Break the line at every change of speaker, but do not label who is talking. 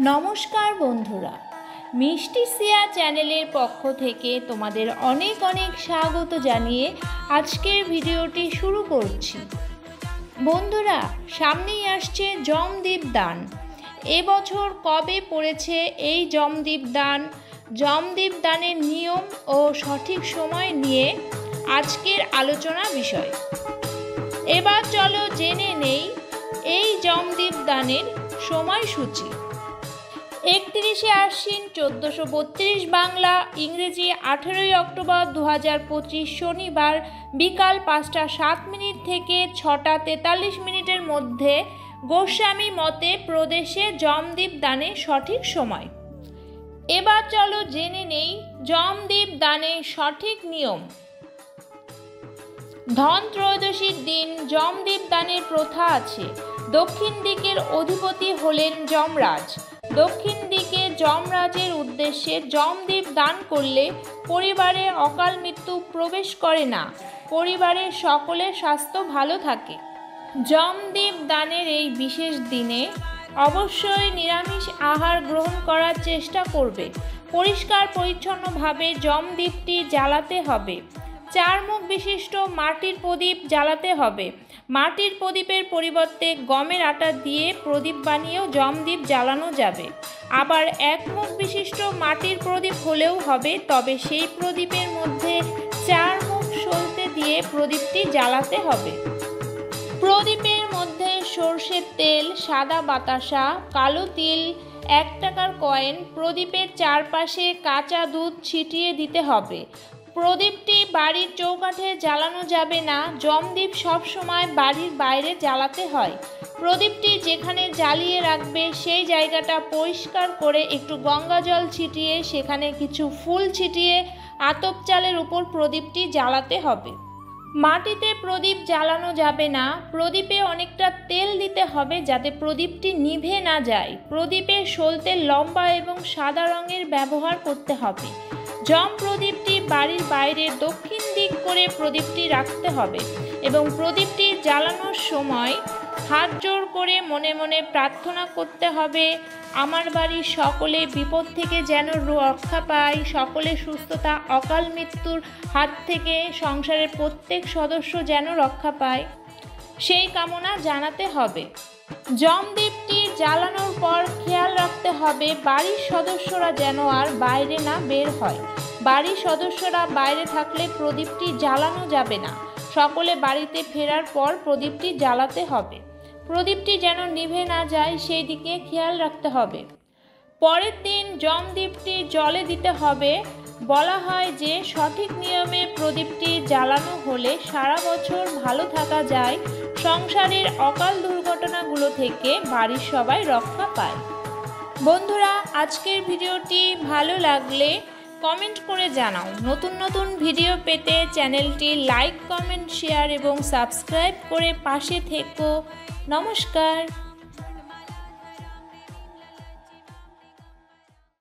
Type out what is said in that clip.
নমস্কার বন্ধুরা, মিষ্টি সিয়া চ্যানেলের পক্ষ থেকে তোমাদের অনেক অনেক স্বাগত জানিয়ে আজকের ভিডিওটি শুরু করছি। বন্ধুরা, সামনেই আসছে যমদীপ দান। এবছর কবে পড়েছে এই যমদীপ দান? যমদীপ দানের নিয়ম ও সঠিক সময় নিয়ে আজকের আলোচনা বিষয়। এবার চলো জেনে নেই এই যমদীপ দানের সময়সূচি। 31শে আশ্বিন 1432 বাংলা, ইংরেজি 18ই অক্টোবর 2025 শনিবার বিকাল 5টা 7 মিনিট থেকে 6টা 43 মিনিটের মধ্যে গোস্বামী মতে প্রদেশে যমদীপ দানের সঠিক সময়। এবার চলো জেনে নেই যমদীপ দানের সঠিক নিয়ম। ধন ত্রয়োদশীর দিন যমদীপ দানের প্রথা আছে। দক্ষিণ দিকের অধিপতি হলেন যমরাজ। দক্ষিণ দিকে যমরাজের উদ্দেশ্যে যমদীপ দান করলে পরিবারে অকাল মৃত্যু প্রবেশ করে না, পরিবারের সকলের স্বাস্থ্য ভালো থাকে। যমদীপ দানের এই বিশেষ দিনে অবশ্যই নিরামিষ আহার গ্রহণ করার চেষ্টা করবে। পরিষ্কার পরিচ্ছন্নভাবে যমদীপটি জ্বালাতে হবে। 4 মুখ বিশিষ্ট মাটির প্রদীপ জ্বালাতে হবে। মাটির প্রদীপের পরিবর্তে গমের আটা দিয়ে প্রদীপ বানিয়েও যমদীপ জ্বালানো যাবে। আবার 1 মুখ বিশিষ্ট মাটির প্রদীপ হলেও হবে, তবে সেই প্রদীপের মধ্যে 4 মুখ সলতে দিয়ে প্রদীপটি জ্বালাতে হবে। প্রদীপের মধ্যে সরষের তেল, সাদা বাতাসা, কালো তিল, 1 টাকার কয়েন, প্রদীপের চারপাশে কাঁচা দুধ ছিটিয়ে দিতে হবে। প্রদীপটি বাড়ির চৌকাঠে জ্বালানো যাবে না। যমদীপ সবসময় বাড়ির বাইরে জ্বালাতে হয়। প্রদীপটি যেখানে জ্বালিয়ে রাখবে সেই জায়গাটা পরিষ্কার করে একটু গঙ্গা জল ছিটিয়ে সেখানে কিছু ফুল ছিটিয়ে আতপ চালের উপর প্রদীপটি জ্বালাতে হবে। মাটিতে প্রদীপ জ্বালানো যাবে না। প্রদীপে অনেকটা তেল দিতে হবে যাতে প্রদীপটি নিভে না যায়। প্রদীপে সলতে লম্বা এবং সাদা রঙের ব্যবহার করতে হবে। যম প্রদীপটি বাড়ির বাইরে দক্ষিণ দিক করে প্রদীপটি রাখতে হবে এবং প্রদীপটি জ্বালানোর সময় হাত জোড় করে মনে মনে প্রার্থনা করতে হবে, আমার বাড়ির সকলে বিপদ থেকে যেন রক্ষা পায়, সকলে সুস্থতা, অকাল মৃত্যুর হাত থেকে সংসারের প্রত্যেক সদস্য যেন রক্ষা পায়, সেই কামনা জানাতে হবে। যমদীপটি জ্বালানোর পর খেয়াল রাখতে হবে বাড়ির সদস্যরা যেন আর বাইরে না বের হয়। বাড়ির সদস্যরা বাইরে থাকলে প্রদীপটি জ্বালানো যাবে না। সকলে বাড়িতে ফেরার পর প্রদীপটি জ্বালাতে হবে। প্রদীপটি যেন নিভে না যায় সেই দিকে খেয়াল রাখতে হবে। পরের দিন যমদীপটি জলে দিতে হবে। বলা হয় যে সঠিক নিয়মে প্রদীপটি জ্বালানো হলে সারা বছর ভালো থাকা যায়, সংসারের অকাল দুর্ঘটনাগুলো থেকে বাড়ির সবাই রক্ষা পায়। বন্ধুরা, আজকের ভিডিওটি ভালো লাগলে কমেন্ট করে জানাও। নতুন নতুন ভিডিও পেতে চ্যানেলটি লাইক, কমেন্ট, শেয়ার এবং সাবস্ক্রাইব করে পাশে থেকো। নমস্কার।